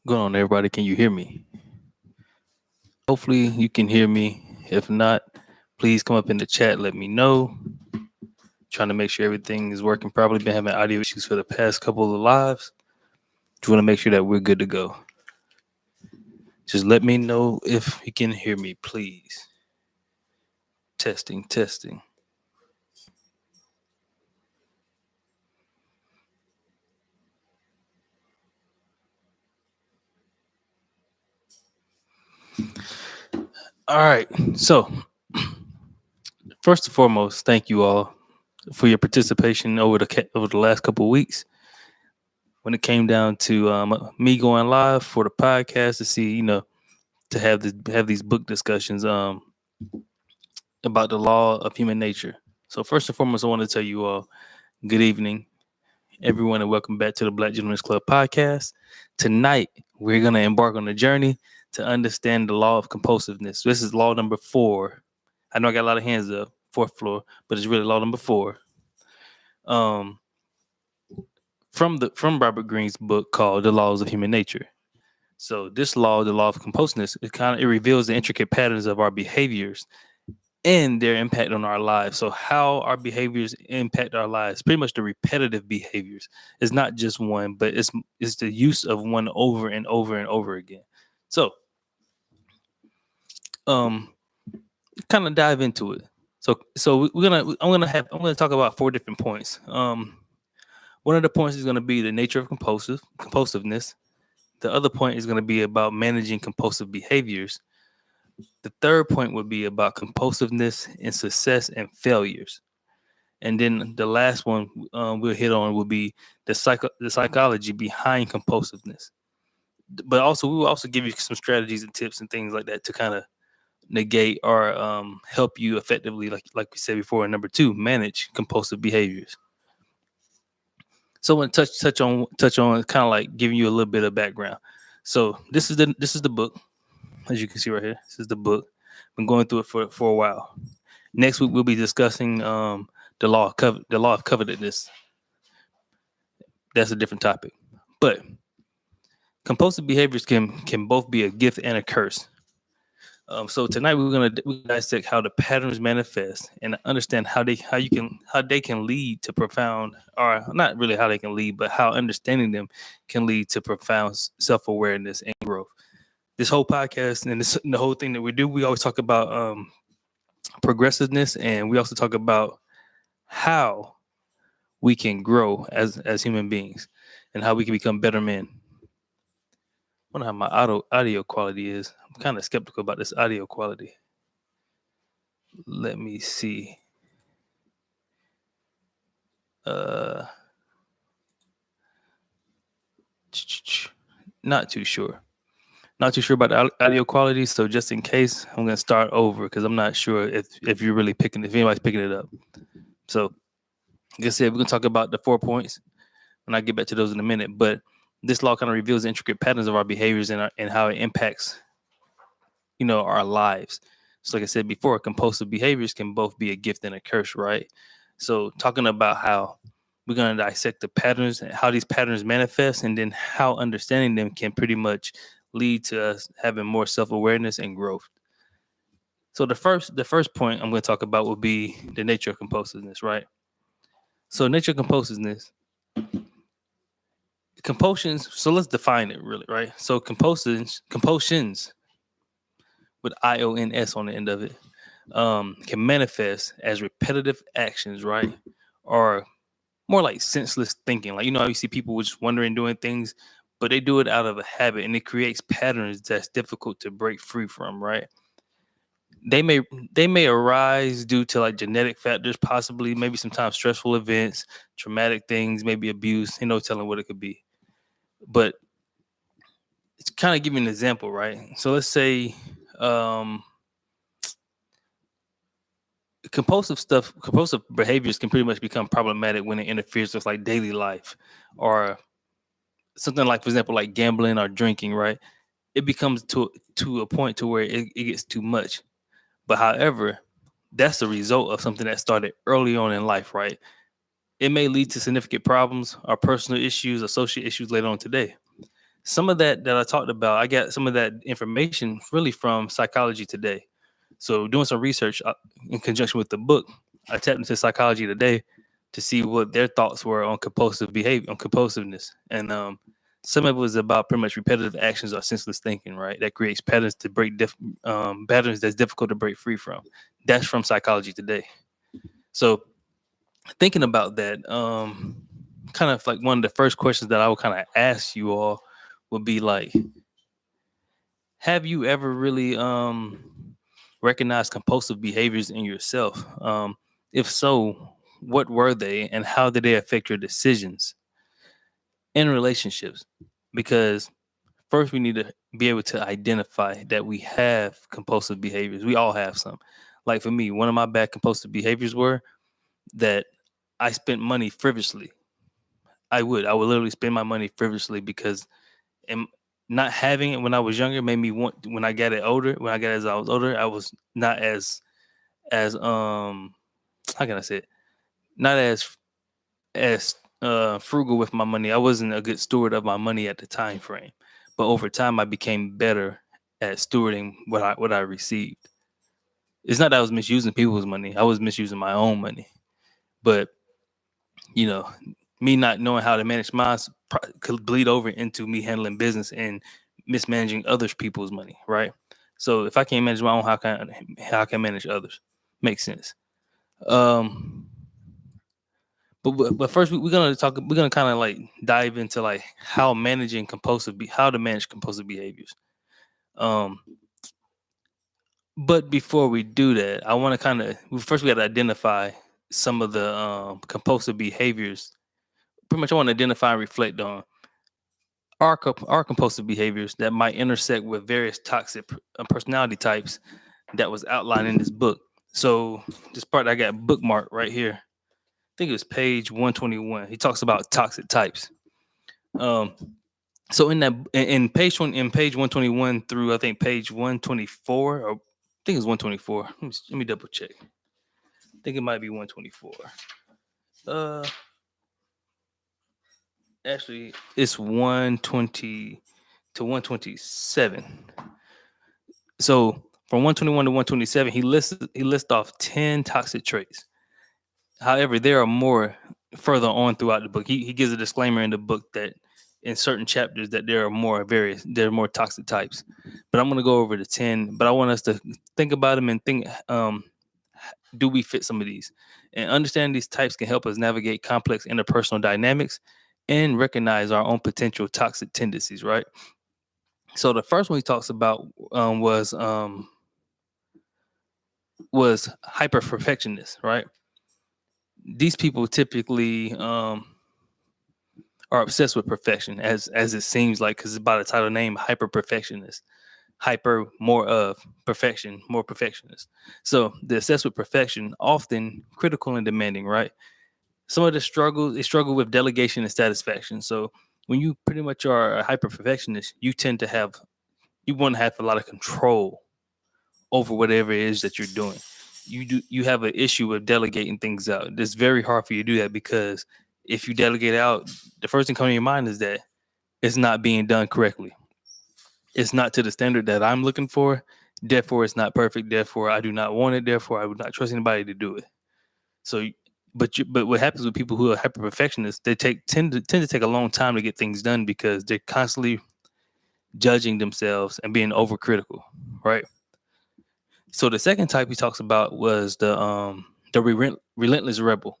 Going on, everybody? Can you hear me? Hopefully, you can hear me. If not, please come up in the chat. Let me know. Trying to make sure everything is working properly. Been having audio issues for the past couple of lives. Just want to make sure that we're good to go. Just let me know if you can hear me, please. Testing, testing. All right. So, first and foremost, thank you all for your participation over the last couple of weeks. When it came down to me going live for the podcast to see, to have these book discussions about the law of human nature. So first and foremost, I want to tell you all good evening, everyone, and welcome back to the Black Gentlemen's Club podcast. Tonight, we're going to embark on a journey to understand the law of compulsiveness. This is law number 4. I know I got a lot of hands up, fourth floor, but it's really law number 4. Um, from Robert Greene's book called The Laws of Human Nature. So this law, the law of compulsiveness, it reveals the intricate patterns of our behaviors and their impact on our lives. So how our behaviors impact our lives, pretty much the repetitive behaviors. It's not just one, but it's the use of one over and over and over again. So um kind of dive into it. So I'm gonna talk about 4 different points. One of the points is gonna be the nature of compulsiveness. The other point is gonna be about managing compulsive behaviors. The third point would be about compulsiveness and success and failures. And then the last one we'll hit on will be the psychology behind compulsiveness. But also, we will also give you some strategies and tips and things like that to kind of negate or help you effectively, like we said before, in number 2, manage compulsive behaviors. So I want to touch on kind of like giving you a little bit of background. So this is the book, as you can see right here. This is the book. Been going through it for a while. Next week we'll be discussing the law of covetousness. That's a different topic. But compulsive behaviors can both be a gift and a curse. So tonight we're gonna dissect how the patterns manifest and understand how they can lead to profound, or not really how they can lead, but how understanding them can lead to profound self-awareness and growth. This whole podcast and the whole thing that we do, we always talk about progressiveness, and we also talk about how we can grow as human beings and how we can become better men. I wonder how my audio quality is. I'm kind of skeptical about this audio quality. Let me see. Not too sure. Not too sure about the audio quality. So just in case, I'm gonna start over because I'm not sure if you're really if anybody's picking it up. So like I said, we're gonna talk about the 4 points when I get back to those in a minute. But this law kind of reveals the intricate patterns of our behaviors and how it impacts, our lives. So like I said before, compulsive behaviors can both be a gift and a curse, right? So talking about how we're going to dissect the patterns and how these patterns manifest, and then how understanding them can pretty much lead to us having more self-awareness and growth. So the first point I'm going to talk about will be the nature of compulsiveness, right? So nature of compulsions. So let's define it really, right? So compulsions with IONS on the end of it, can manifest as repetitive actions, right? Or more like senseless thinking. Like, how you see people just wondering doing things, but they do it out of a habit, and it creates patterns that's difficult to break free from, right? They may arise due to like genetic factors, possibly, maybe sometimes stressful events, traumatic things, maybe abuse, no telling what it could be. But it's kind of giving an example, right? So let's say compulsive behaviors can pretty much become problematic when it interferes with like daily life, or something like, for example, like gambling or drinking, right? It becomes to a point to where it gets too much. But however, that's the result of something that started early on in life, right? It may lead to significant problems or personal issues or social issues later on today. some of that I talked about, I got some of that information really from Psychology Today. So doing some research in conjunction with the book, I tapped into Psychology Today to see what their thoughts were on compulsive behavior, on compulsiveness, and some of it was about pretty much repetitive actions or senseless thinking, right? That creates patterns to break patterns that's difficult to break free from. That's from Psychology Today. So thinking about that, kind of like one of the first questions that I would kind of ask you all would be like, have you ever really recognized compulsive behaviors in yourself? If so, what were they and how did they affect your decisions in relationships? Because first we need to be able to identify that we have compulsive behaviors. We all have some. Like for me, one of my bad compulsive behaviors were that I spent money frivolously. I would literally spend my money frivolously because and not having it when I was younger made me want when I got it older, when I got as I was older, I was not as how can I say it? Not as frugal with my money. I wasn't a good steward of my money at the time frame. But over time I became better at stewarding what I received. It's not that I was misusing people's money. I was misusing my own money. But you know, me not knowing how to manage mine could bleed over into me handling business and mismanaging other people's money, right? So if I can't manage my own, how can I manage others? Makes sense. Um, but first we're gonna talk. We're gonna kind of like dive into like how to manage compulsive behaviors. Um, but before we do that, I want to first we got to identify some of the compulsive behaviors. Pretty much, I want to identify and reflect on our compulsive behaviors that might intersect with various toxic personality types that was outlined in this book. So this part I got bookmarked right here. I think it was page 121. He talks about toxic types. Um, so in page 121 through I think page 124, or I think it's 124. Let me double check. I think it might be 124. Uh, Actually, it's 120 to 127. So from 121 to 127, he lists off 10 toxic traits. However, there are more further on throughout the book. He gives a disclaimer in the book that in certain chapters that there are more toxic types. But I'm going to go over the 10. But I want us to think about them and think, do we fit some of these? And understanding these types can help us navigate complex interpersonal dynamics and recognize our own potential toxic tendencies. Right. So the first one he talks about was hyper perfectionists, right? These people typically are obsessed with perfection, as it seems like, because by the title name, hyper perfectionist, hyper more of perfection, more perfectionist. So they're obsessed with perfection, often critical and demanding, right? Some of the struggles they struggle with delegation and satisfaction. So when you pretty much are a hyper perfectionist, you want to have a lot of control over whatever it is that you're doing. You have an issue with delegating things out. It's very hard for you to do that because if you delegate out, the first thing coming to your mind is that it's not being done correctly. It's not to the standard that I'm looking for. Therefore, it's not perfect. Therefore, I do not want it. Therefore, I would not trust anybody to do it. So, but what happens with people who are hyper perfectionists? They tend to take a long time to get things done because they're constantly judging themselves and being overcritical, right? So the second type he talks about was the relentless rebel.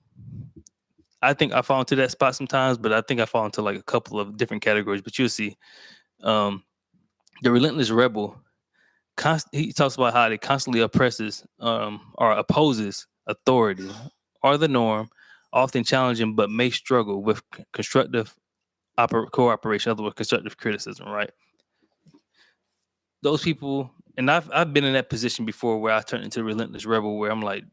I think I fall into that spot sometimes, but I think I fall into like a couple of different categories. But you'll see, um, the relentless rebel. He talks about how it constantly oppresses or opposes authority or the norm, often challenging but may struggle with constructive cooperation, other words, constructive criticism. Right? Those people, and I've been in that position before where I turn into a relentless rebel, where I'm like,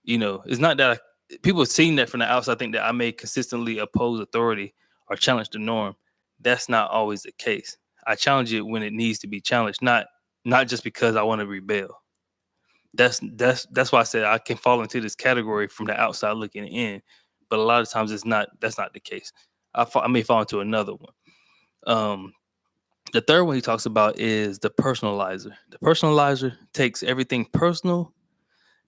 it's not that people seeing that from the outside think that I may consistently oppose authority or challenge the norm. That's not always the case. I challenge it when it needs to be challenged, not just because I want to rebel. That's why I said I can fall into this category from the outside looking in, but a lot of times that's not the case. I may fall into another one. The third one he talks about is the personalizer. The personalizer takes everything personal.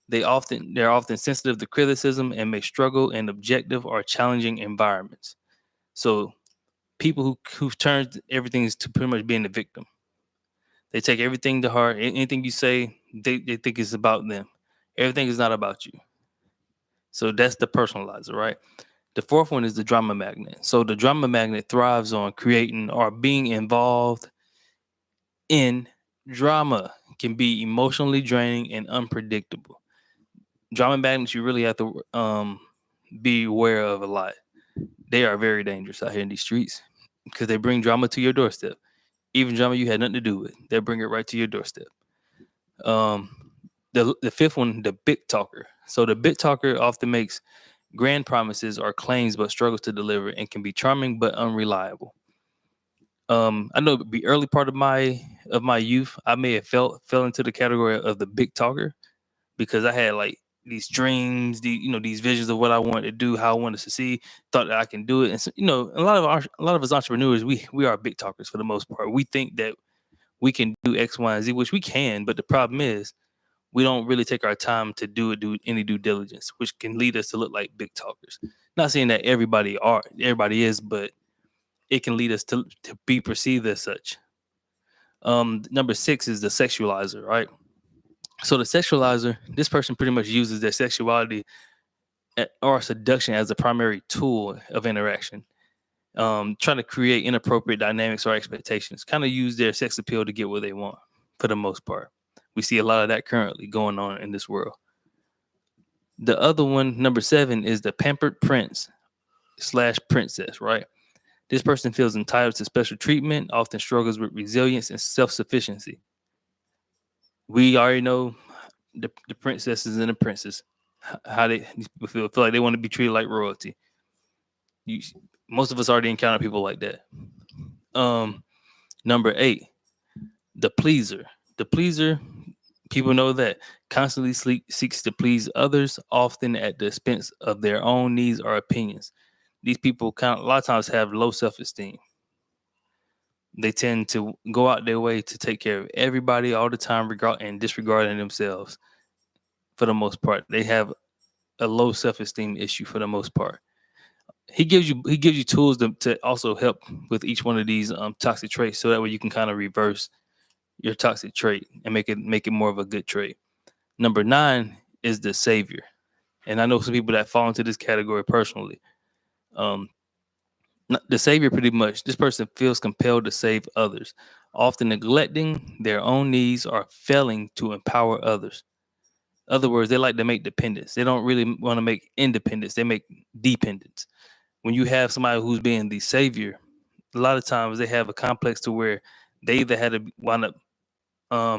They're often sensitive to criticism and may struggle in objective or challenging environments. So people who turn everything to pretty much being the victim. They take everything to heart. Anything you say, they think it's about them. Everything is not about you. So that's the personalizer, right? The fourth one is the drama magnet. So the drama magnet thrives on creating or being involved in drama. Can be emotionally draining and unpredictable. Drama magnets you really have to be aware of a lot. They are very dangerous out here in these streets because they bring drama to your doorstep. Even drama you had nothing to do with, they bring it right to your doorstep. The fifth one, the big talker. So the big talker often makes grand promises or claims but struggles to deliver and can be charming but unreliable. I know the early part of my youth, I may have fell into the category of the big talker because I had like these dreams, these visions of what I wanted to do, how I wanted to succeed, thought that I can do it. And so, a lot of us entrepreneurs, we are big talkers for the most part. We think that we can do X, Y, and Z, which we can, but the problem is we don't really take our time to do any due diligence, which can lead us to look like big talkers. Not saying that everybody is, but it can lead us to be perceived as such. Number six is the sexualizer, right? So the sexualizer, this person pretty much uses their sexuality or seduction as the primary tool of interaction. Trying to create inappropriate dynamics or expectations, kind of use their sex appeal to get what they want for the most part. We see a lot of that currently going on in this world. The other one, number seven, is the pampered prince slash princess, right? This person feels entitled to special treatment, often struggles with resilience and self sufficiency. We already know the princesses and the princes, how these people feel like they want to be treated like royalty. You, most of us already encounter people like that. Number eight, the pleaser. The pleaser, people know that constantly seeks to please others, often at the expense of their own needs or opinions. These people a lot of times have low self-esteem. They tend to go out their way to take care of everybody all the time, and disregarding themselves. For the most part, they have a low self-esteem issue. For the most part, he gives you tools to also help with each one of these toxic traits, so that way you can kind of reverse your toxic trait and make it more of a good trait. Number nine is the savior, and I know some people that fall into this category personally. Um, the savior, pretty much, this person feels compelled to save others, often neglecting their own needs or failing to empower others. In other words, they like to make dependence. They don't really want to make independence. They make dependence. When you have somebody who's being the savior, a lot of times they have a complex to where they either had to wind up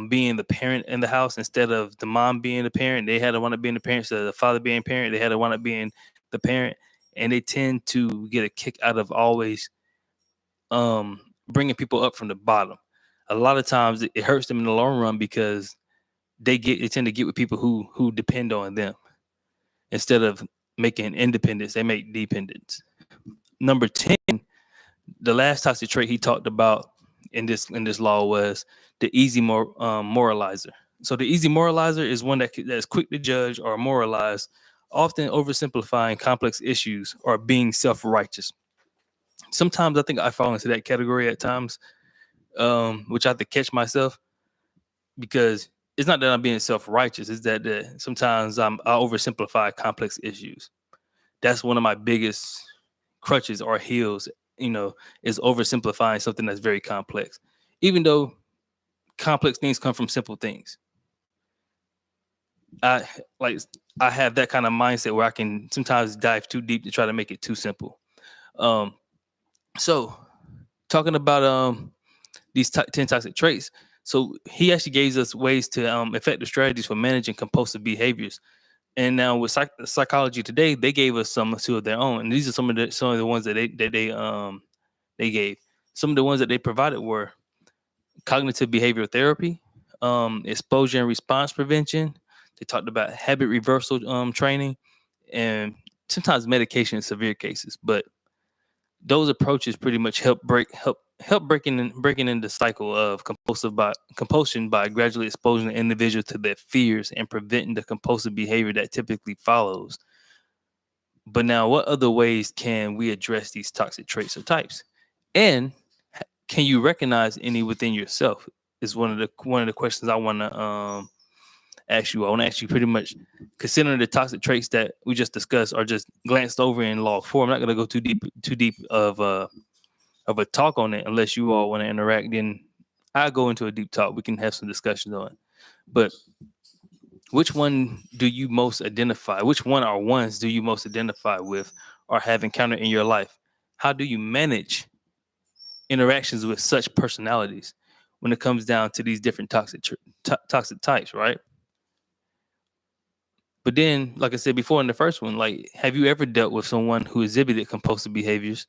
being the parent in the house instead of the mom being the parent. They had to want to be the parent instead of the father being parent. They had to want to being the parent, and they tend to get a kick out of always bringing people up from the bottom. A lot of times it hurts them in the long run because they tend to get with people who depend on them instead of making independence. They make dependence. Number 10, the last toxic trait he talked about in this law was the easy moralizer. So the easy moralizer is one that's quick to judge or moralize, often oversimplifying complex issues or being self-righteous. Sometimes I think I fall into that category at times, which I have to catch myself, because it's not that I'm being self-righteous. It's that sometimes I oversimplify complex issues. That's one of my biggest crutches or heels, is oversimplifying something that's very complex. Even though complex things come from simple things. I like I have that kind of mindset where I can sometimes dive too deep to try to make it too simple. Um, so talking about these 10 toxic traits. So he actually gave us ways to effective strategies for managing compulsive behaviors. And now with psychology today, they gave us two of their own, and these are some of the ones that they gave. Some of the ones that they provided were cognitive behavioral therapy, exposure and response prevention. They talked about habit reversal training, and sometimes medication in severe cases. But those approaches pretty much help help breaking in the cycle of compulsion by gradually exposing the individual to their fears and preventing the compulsive behavior that typically follows. But now, what other ways can we address these toxic traits or types? And can you recognize any within yourself? Is one of the questions I want to ask you. I want to ask you pretty much, considering the toxic traits that we just discussed or just glanced over in law 4. I'm not going to go too deep of a talk on it unless you all want to interact. Then I'll go into a deep talk. We can have some discussions on it. But which one do you most identify? Which one or ones do you most identify with or have encountered in your life? How do you manage interactions with such personalities when it comes down to these different toxic types, right? But then, like I said before in the first one, like, have you ever dealt with someone who exhibited compulsive behaviors?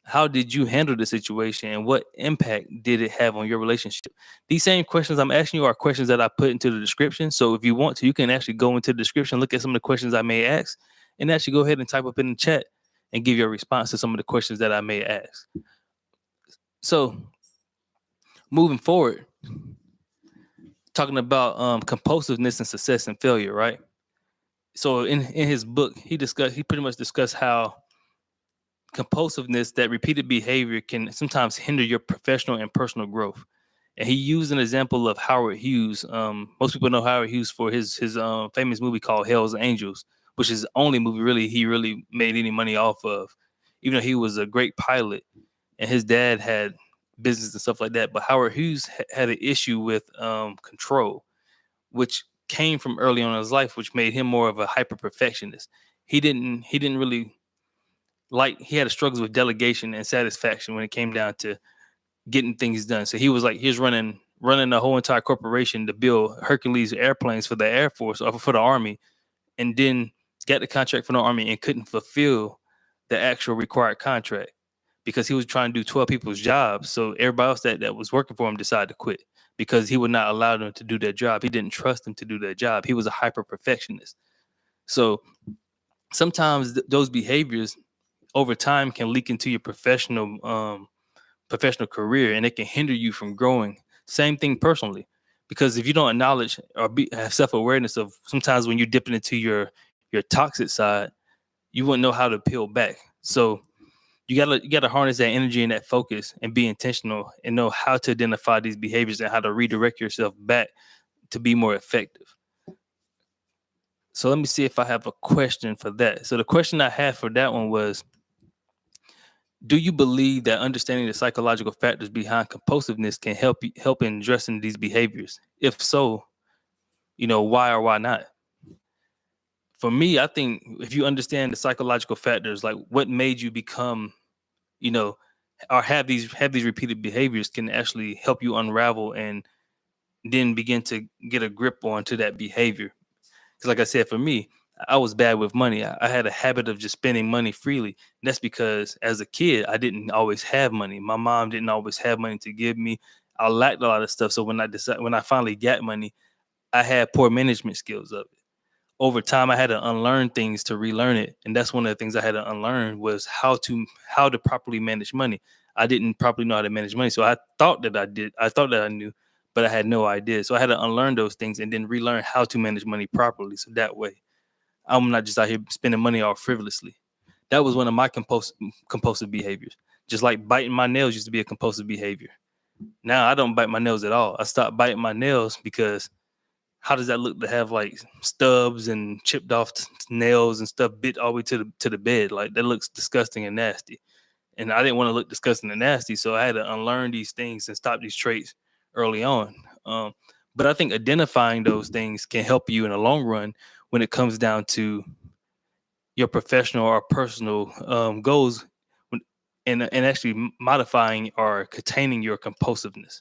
How did you handle the situation and what impact did it have on your relationship? These same questions I'm asking you are questions that I put into the description. So if you want to, you can actually go into the description, look at some of the questions I may ask, and actually go ahead and type up in the chat and give your response to some of the questions that I may ask. So moving forward, talking about compulsiveness and success and failure, right? So in his book, he pretty much discussed how compulsiveness, that repeated behavior, can sometimes hinder your professional and personal growth. And he used an example of Howard Hughes. Most people know Howard Hughes for his famous movie called Hell's Angels, which is the only movie he really made any money off of. Even though he was a great pilot and his dad had business and stuff like that, but Howard Hughes had an issue with control, which came from early on in his life, which made him more of a hyper perfectionist. He didn't really he had a struggles with delegation and satisfaction when it came down to getting things done. So he was like, he's running the whole entire corporation to build Hercules airplanes for the Air Force or for the Army, and then got the contract from the Army and couldn't fulfill the actual required contract because he was trying to do 12 people's jobs. So everybody else that was working for him decided to quit because he would not allow them to do their job. He didn't trust them to do their job. He was a hyper perfectionist. So sometimes those behaviors over time can leak into your professional career, and it can hinder you from growing. Same thing personally, because if you don't acknowledge or have self-awareness of sometimes when you're dipping into your toxic side, you wouldn't know how to peel back. So you gotta harness that energy and that focus and be intentional and know how to identify these behaviors and how to redirect yourself back to be more effective. So let me see if I have a question for that. So the question I had for that one was, do you believe that understanding the psychological factors behind compulsiveness can help in addressing these behaviors? If so, why or why not? For me, I think if you understand the psychological factors, like what made you become, you know, or have these repeated behaviors, can actually help you unravel and then begin to get a grip onto that behavior. Because, like I said, for me, I was bad with money. I had a habit of just spending money freely. And that's because as a kid, I didn't always have money. My mom didn't always have money to give me. I lacked a lot of stuff. So when I finally got money, I had poor management skills of it. Over time, I had to unlearn things to relearn it, and that's one of the things I had to unlearn was how to properly manage money. I didn't properly know how to manage money, so I thought that I did. I thought that I knew, but I had no idea. So I had to unlearn those things and then relearn how to manage money properly. So that way, I'm not just out here spending money all frivolously. That was one of my compulsive behaviors. Just like biting my nails used to be a compulsive behavior. Now I don't bite my nails at all. I stopped biting my nails because how does that look to have like stubs and chipped off nails and stuff bit all the way to the bed? Like that looks disgusting and nasty. And I didn't want to look disgusting and nasty, so I had to unlearn these things and stop these traits early on. But I think identifying those things can help you in the long run when it comes down to your professional or personal goals, and actually modifying or containing your compulsiveness.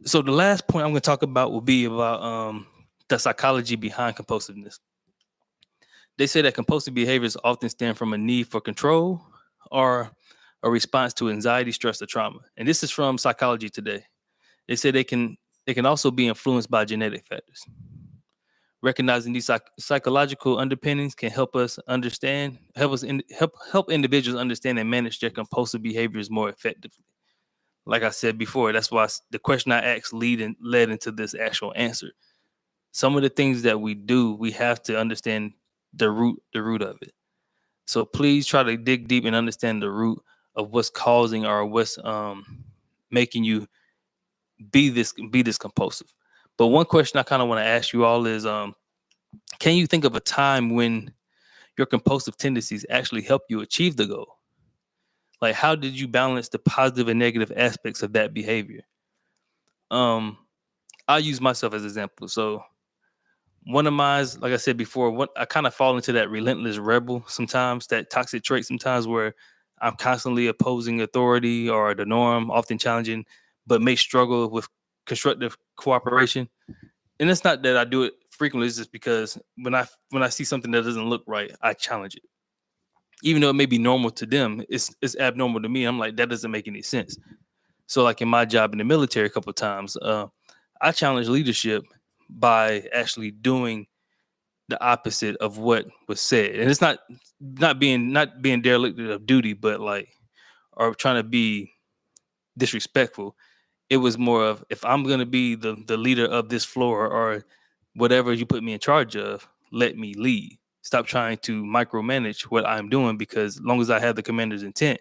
So the last point I'm going to talk about will be about the psychology behind compulsiveness. They say that compulsive behaviors often stem from a need for control or a response to anxiety, stress, or trauma. And this is from Psychology Today. They say they can also be influenced by genetic factors. Recognizing these psychological underpinnings can help individuals understand and manage their compulsive behaviors more effectively. Like I said before, that's why the question I asked led into this actual answer. Some of the things that we do, we have to understand the root of it. So please try to dig deep and understand the root of what's causing or what's making you be this compulsive. But one question I kind of want to ask you all is, can you think of a time when your compulsive tendencies actually help you achieve the goal? Like, how did you balance the positive and negative aspects of that behavior? I'll use myself as an example. So one of mine, like I said before, I kind of fall into that relentless rebel sometimes, that toxic trait sometimes, where I'm constantly opposing authority or the norm, often challenging, but may struggle with constructive cooperation. And it's not that I do it frequently, it's just because when I see something that doesn't look right, I challenge it. Even though it may be normal to them, it's abnormal to me. I'm like, that doesn't make any sense. So like in my job in the military a couple of times, I challenge leadership by actually doing the opposite of what was said. And it's not being derelict of duty, but like, or trying to be disrespectful. It was more of, if I'm going to be the leader of this floor or whatever you put me in charge of, let me lead. Stop trying to micromanage what I'm doing, because as long as I have the commander's intent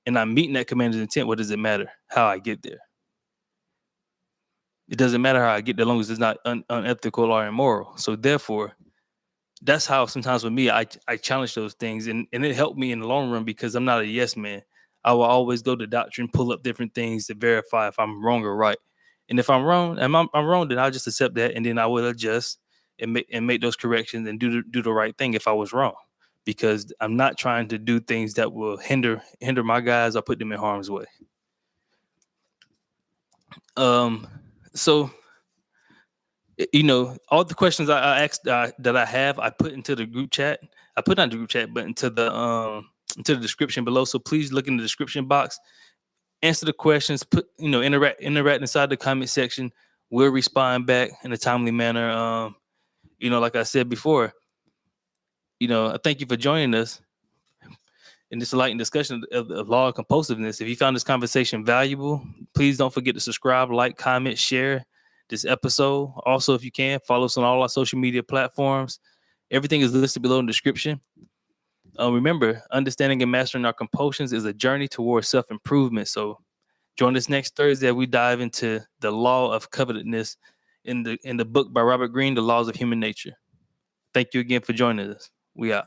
and I'm meeting that commander's intent, what does it matter how I get there? It doesn't matter how I get there, as long as it's not unethical or immoral. So therefore, that's how sometimes with me, I challenge those things, and it helped me in the long run, because I'm not a yes man. I will always go to doctrine, pull up different things to verify if I'm wrong or right. And if I'm wrong, I'm wrong, then I'll just accept that, and then I will adjust and make those corrections and do the right thing if I was wrong, because I'm not trying to do things that will hinder my guys or put them in harm's way. So all the questions I asked that I have, I put into the group chat. I put not the group chat, but into the description below. So please look in the description box, answer the questions, interact inside the comment section. We'll respond back in a timely manner. Like I said before, I thank you for joining us in this enlightened discussion of the law of compulsiveness. If you found this conversation valuable, please don't forget to subscribe, like, comment, share this episode. Also, if you can, follow us on all our social media platforms. Everything is listed below in the description. Remember, understanding and mastering our compulsions is a journey towards self-improvement. So join us next Thursday as we dive into the law of covetousness in the book by Robert Greene, The Laws of Human Nature. Thank you again for joining us. We out.